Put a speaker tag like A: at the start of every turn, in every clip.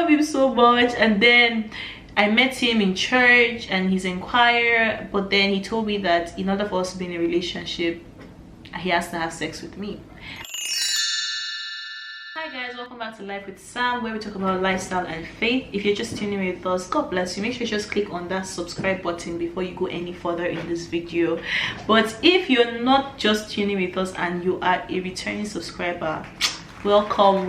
A: love him so much. And then I met him in church and he's in choir, but then he told me that in order for us to be in a relationship, he has to have sex with me. Hi guys, welcome back to Life with Sam, where we talk about lifestyle and faith. If you're just tuning in with us, God bless you. Make sure you just click on that subscribe button before you go any further in this video. But if you're not just tuning with us and you are a returning subscriber, welcome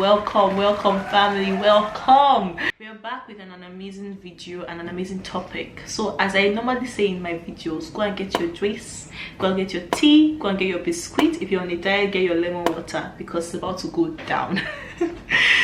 A: family, welcome. We are back with an amazing video and an amazing topic. So as I normally say in my videos, go and get your dress, go and get your tea, go and get your biscuit. If you're on a diet, get your lemon water because it's about to go down.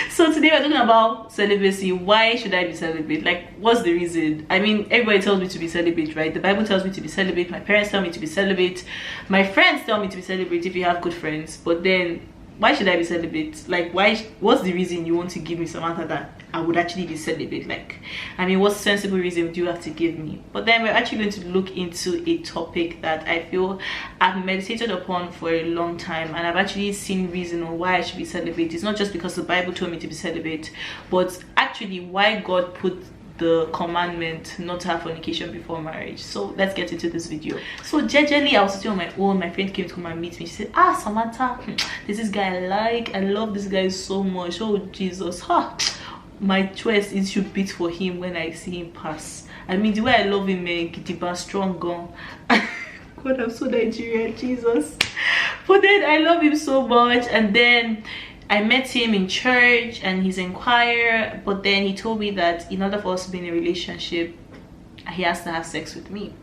A: So today we're talking about celibacy. Why should I be celibate? Like, what's the reason? I mean, everybody tells me to be celibate, right? The Bible tells me to be celibate, my parents tell me to be celibate, my friends tell me to be celibate if you have good friends. But then why should I be celibate? Like, what's the reason you want to give me some answer that I would actually be celibate? Like, I mean, what sensible reason do you have to give me? But then we're actually going to look into a topic that I feel I've meditated upon for a long time, and I've actually seen reason on why I should be celibate. It's not just because the Bible told me to be celibate, but actually why God put the commandment not to have fornication before marriage. So let's get into this video. So jejely, I was sitting on my own. My friend came to come and meet me. She said, Samantha, this is guy I love this guy so much. Oh Jesus, my choice is to beat for him when I see him pass. I mean, the way I love him, Gidiba, strong gun. God, I'm so Nigerian, Jesus. But then I love him so much. And then I met him in church and he's in choir, but then he told me that in order for us to be in a relationship, he has to have sex with me.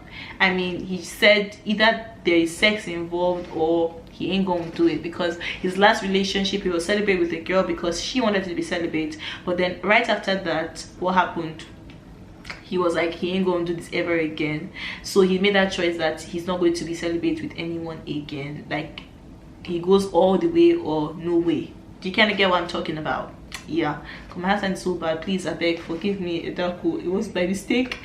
A: I mean, he said either there is sex involved or he ain't going to do it, because his last relationship, he was celibate with a girl because she wanted to be celibate. But then right after that, what happened? He was like, he ain't going to do this ever again. So he made that choice that he's not going to be celibate with anyone again. Like, he goes all the way or no way. Do you kind of get what I'm talking about? Yeah, my husband so bad, please, I beg, forgive me, it was by mistake.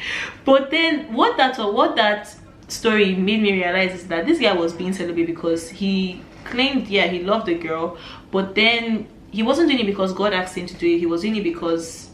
A: But then what that story made me realize is that this guy was being celibate because he claimed, yeah, he loved the girl, but then he wasn't doing it because God asked him to do it. He was doing it because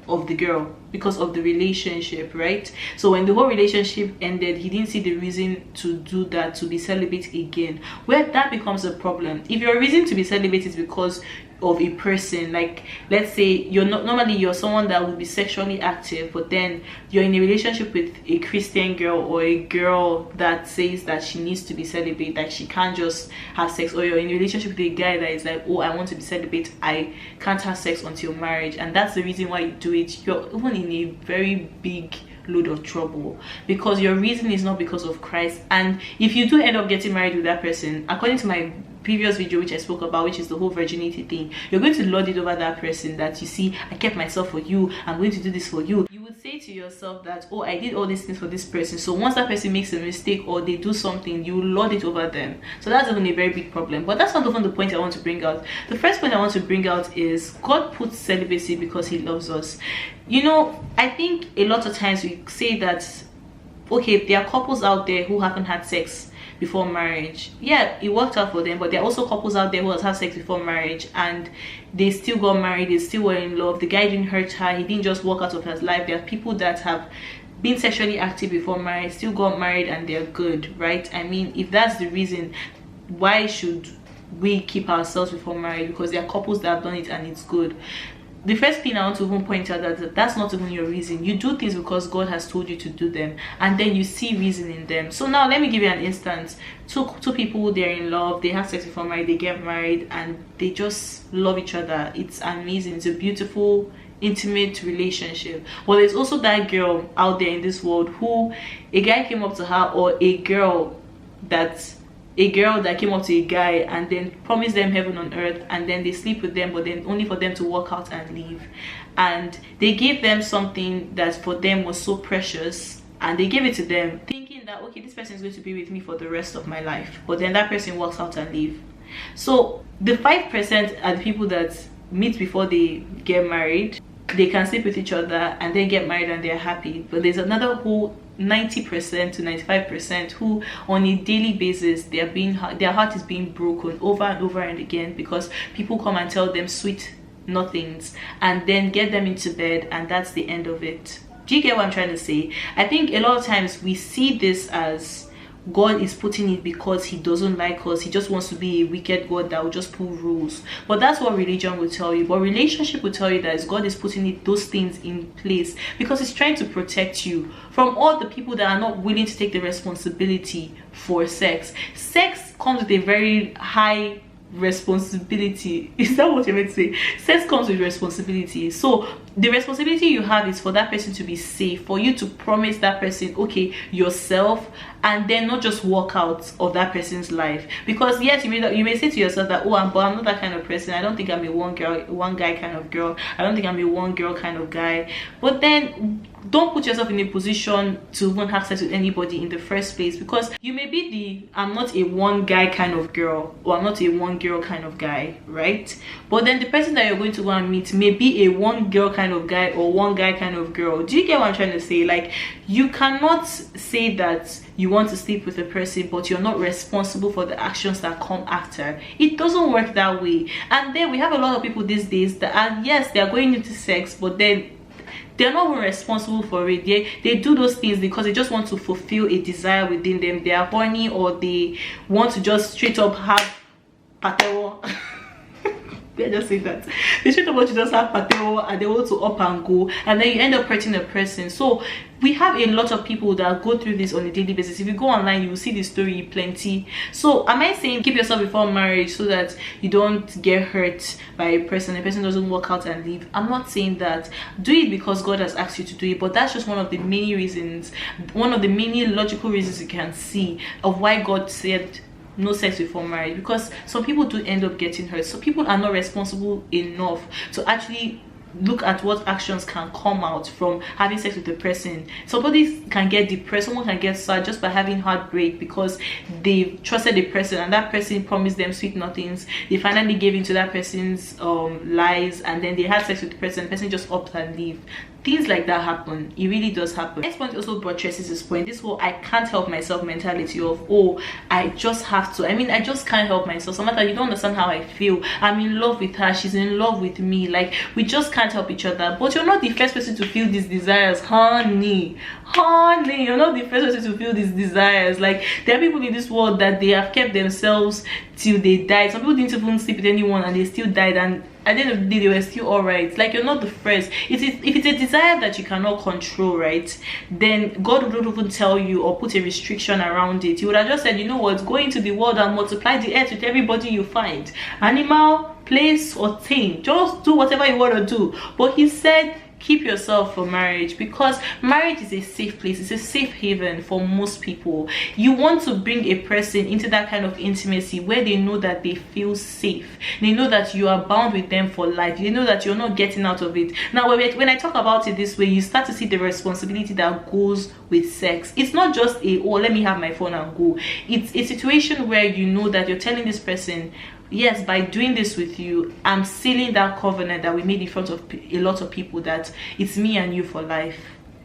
A: of the girl, because of the relationship, right? So when the whole relationship ended, he didn't see the reason to do that, to be celibate again, where that becomes a problem. If your reason to be celibate is because of a person, like let's say you're not normally you're someone that would be sexually active, but then you're in a relationship with a Christian girl or a girl that says that she needs to be celibate, like she can't just have sex, or you're in a relationship with a guy that is like, oh, I want to be celibate, I can't have sex until marriage, and that's the reason why you do it, you're even in a very big load of trouble, because your reason is not because of Christ. And if you do end up getting married with that person, according to my previous video which I spoke about, which is the whole virginity thing, you're going to lord it over that person that, you see, I kept myself for you, I'm going to do this for you. You would say to yourself that, oh, I did all these things for this person, so once that person makes a mistake or they do something, you lord it over them. So that's even a very big problem. But that's not even the point I want to bring out. The first point I want to bring out is God puts celibacy because he loves us. You know, I think a lot of times we say that, okay, there are couples out there who haven't had sex before marriage. Yeah, it worked out for them, but there are also couples out there who has had sex before marriage and they still got married, they still were in love, the guy didn't hurt her, he didn't just walk out of his life. There are people that have been sexually active before marriage, still got married, and they're good, right? I mean, if that's the reason, why should we keep ourselves before marriage? Because there are couples that have done it and it's good. The first thing I want to even point out that that's not even your reason. You do things because God has told you to do them, and then you see reason in them. So now let me give you an instance. Two people, they're in love, they have sex before marriage, they get married, and they just love each other. It's amazing. It's a beautiful, intimate relationship. Well, there's also that girl out there in this world who a guy came up to her, or a girl that came up to a guy and then promised them heaven on earth, and then they sleep with them, but then only for them to walk out and leave. And they gave them something that for them was so precious, and they gave it to them thinking that, okay, this person is going to be with me for the rest of my life, but then that person walks out and leave. So the 5% are the people that meet before they get married, they can sleep with each other and then get married and they're happy. But there's another whole 90% to 95% who on a daily basis their heart is being broken over and over and again, because people come and tell them sweet nothings, and then get them into bed, and that's the end of it. Do you get what I'm trying to say? I think a lot of times we see this as God is putting it because he doesn't like us. He just wants to be a wicked God that will just put rules. But that's what religion will tell you. But relationship will tell you that God is putting those things in place because he's trying to protect you from all the people that are not willing to take the responsibility for sex. Sex comes with a very high responsibility. Is that what you're meant to say? Sex comes with responsibility. So the responsibility you have is for that person to be safe, for you to promise that person, okay, yourself, and then not just walk out of that person's life. Because yes, you may say to yourself that, oh, but I'm not that kind of person. I don't think I'm a one guy kind of girl. I don't think I'm a one girl kind of guy. But then don't put yourself in a position to even have sex with anybody in the first place, because you may be the I'm not a one guy kind of girl, or I'm not a one girl kind of guy, right? But then the person that you're going to go and meet may be a one girl kind of guy or one guy kind of girl. Do you get what I'm trying to say? Like, you cannot say that you want to sleep with a person but you're not responsible for the actions that come after. It doesn't work that way. And then we have a lot of people these days that are, yes, they are going into sex, but then they're not even responsible for it. They do those things because they just want to fulfill a desire within them. They are horny, or they want to just straight up have patewo. They just say that they straight up want to just have patewo, and they want to up and go, and then you end up hurting a person. So we have a lot of people that go through this on a daily basis. If you go online, you will see the story plenty. So am I saying keep yourself before marriage so that you don't get hurt by a person, the person doesn't work out and leave? I'm not saying that. Do it because God has asked you to do it, but that's just one of the many reasons, one of the many logical reasons you can see of why God said no sex before marriage. Because some people do end up getting hurt. So people are not responsible enough to actually look at what actions can come out from having sex with the person. Somebody can get depressed, someone can get sad just by having heartbreak because they trusted a person and that person promised them sweet nothings. They finally gave into that person's lies, and then they had sex with the person just upped and leave. Things like that happen. It really does happen. Next point also buttresses this point. This whole I can't help myself mentality of, oh, I just have to. I mean, I just can't help myself. Samantha, you don't understand how I feel. I'm in love with her. She's in love with me. Like, we just can't help each other. But you're not the first person to feel these desires, honey. Honey, you're not the first person to feel these desires. Like, there are people in this world that they have kept themselves till they died. Some people didn't even sleep with anyone and they still died, and at the end of the day they were still all right. Like, you're not the first. If it's a desire that you cannot control, right, then God wouldn't even tell you or put a restriction around it. He would have just said, you know what, go into the world and multiply the earth with everybody you find, animal, place, or thing. Just do whatever you want to do. But he said keep yourself for marriage, because marriage is a safe place. It's a safe haven for most people. You want to bring a person into that kind of intimacy where they know that they feel safe. They know that you are bound with them for life. You know that you're not getting out of it. Now, when I talk about it this way, you start to see the responsibility that goes with sex. It's not just a, oh, let me have my phone and go. It's a situation where you know that you're telling this person, yes, by doing this with you, I'm sealing that covenant that we made in front of a lot of people, that it's me and you for life.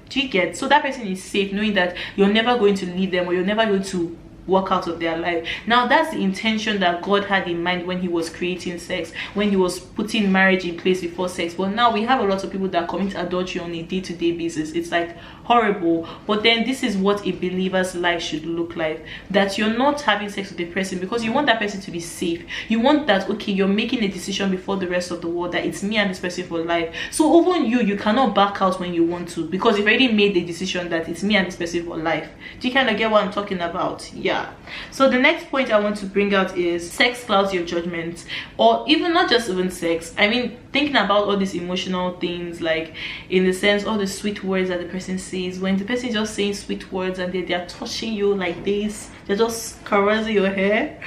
A: Do you get? So that person is safe knowing that you're never going to leave them, or you're never going to walk out of their life. Now, that's the intention that God had in mind when he was creating sex, when he was putting marriage in place before sex. But now we have a lot of people that commit adultery on a day-to-day basis. It's like horrible. But then this is what a believer's life should look like, that you're not having sex with a person because you want that person to be safe. You want that, okay, you're making a decision before the rest of the world that it's me and this person for life. So even you cannot back out when you want to, because you've already made the decision that it's me and this person for life. Do you kind of get what I'm talking about? Yeah. So the next point I want to bring out is sex clouds your judgment. Or even not just even sex, I mean thinking about all these emotional things, like in the sense all the sweet words that the person says. When the person is just saying sweet words and they're touching you like this, they're just caressing your hair,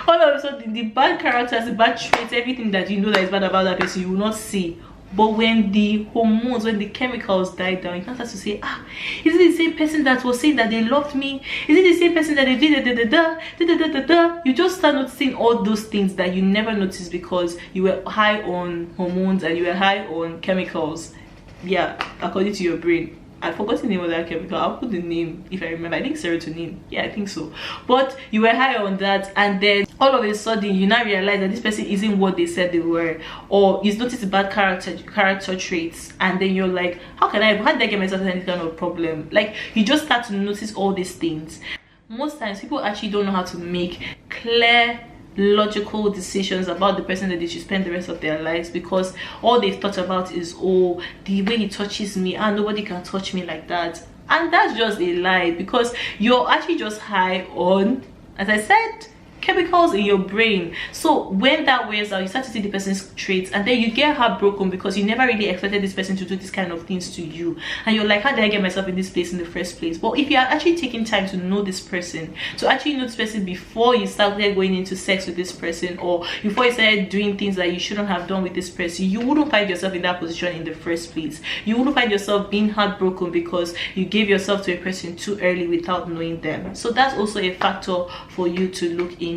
A: all of a sudden the bad characters, the bad traits, everything that you know that is bad about that person, you will not see. But when the hormones, when the chemicals die down, you can start to say, ah, is it the same person that was saying that they loved me? Is it the same person that they did da? You just start noticing all those things that you never noticed because you were high on hormones and you were high on chemicals. Yeah, according to your brain. I forgot the name of that chemical. I'll put the name if I remember. I think serotonin. Yeah, I think so. But you were high on that, and then all of a sudden you now realize that this person isn't what they said they were, or you notice bad character traits, and then you're like, how did I get myself in any kind of problem? Like, you just start to notice all these things. Most times people actually don't know how to make clear, logical decisions about the person that they should spend the rest of their lives, because all they've thought about is, oh, the way he touches me, and nobody can touch me like that. And that's just a lie, because you're actually just high on, as I said, chemicals in your brain. So when that wears out, you start to see the person's traits, and then you get heartbroken because you never really expected this person to do this kind of things to you, and you're like, how did I get myself in this place in the first place? But if you are actually taking time to know this person, to actually know this person before you started going into sex with this person, or before you started doing things that you shouldn't have done with this person, you wouldn't find yourself in that position in the first place. You wouldn't find yourself being heartbroken because you gave yourself to a person too early without knowing them. So that's also a factor for you to look into.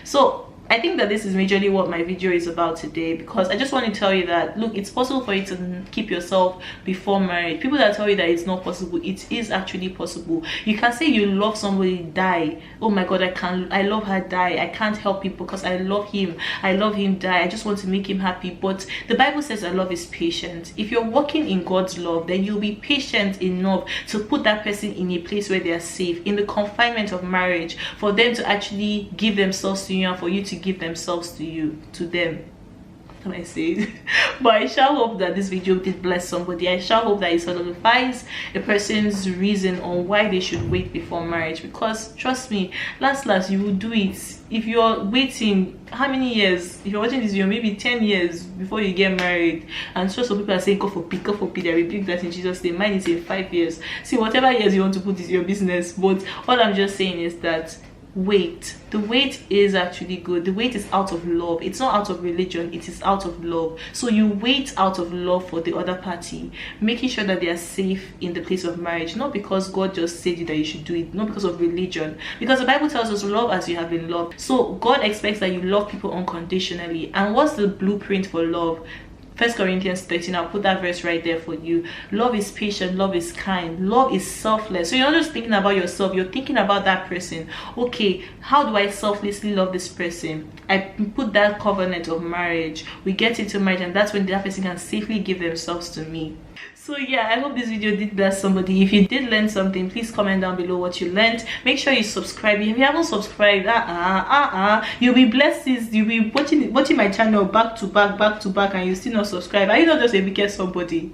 A: So I think that this is majorly what my video is about today, because I just want to tell you that, look, it's possible for you to keep yourself before marriage. People that tell you that it's not possible, it is actually possible. You can say you love somebody, die. Oh my god, I love her, die. I can't help it because I love him, die. I just want to make him happy. But the Bible says that love is patient. If you're walking in God's love, then you'll be patient enough to put that person in a place where they are safe, in the confinement of marriage, for them to actually give themselves to you, and for you to give themselves to them. Can I say it? But I shall hope that this video did bless somebody. I shall hope that it solidifies a person's reason on why they should wait before marriage, because trust me, last you will do it. If you're waiting, how many years? If you're watching this video, maybe 10 years before you get married, and so some people are saying, go for P, I rebuke that in Jesus' name. Mine is in 5 years. See, whatever years you want to put is your business, but all I'm just saying is that wait. The wait is actually good. The wait is out of love. It's not out of religion, it is out of love. So you wait out of love for the other party, making sure that they are safe in the place of marriage, not because God just said that you should do it, not because of religion, because the Bible tells us love as you have been loved. So God expects that you love people unconditionally. And what's the blueprint for love? 1 Corinthians 13, I'll put that verse right there for you. Love is patient, love is kind, love is selfless. So you're not just thinking about yourself, you're thinking about that person. Okay, how do I selflessly love this person? I put that covenant of marriage. We get into marriage, and that's when that person can safely give themselves to me. So yeah, I hope this video did bless somebody. If you did learn something, please comment down below what you learned. Make sure you subscribe. If you haven't subscribed, you'll be blessed. You'll be watching my channel back to back, and you still not subscribe. Are you not just a wicked somebody?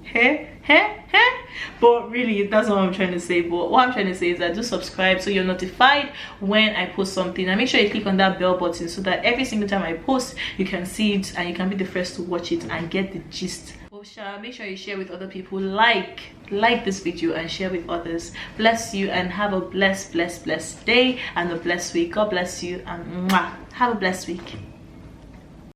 A: But really, that's not what I'm trying to say. But what I'm trying to say is that do subscribe so you're notified when I post something, and make sure you click on that bell button so that every single time I post, you can see it and you can be the first to watch it and get the gist. Make sure you share with other people, like this video and share with others. Bless you, and have a blessed day and a blessed week. God bless you, and mwah, have a blessed week.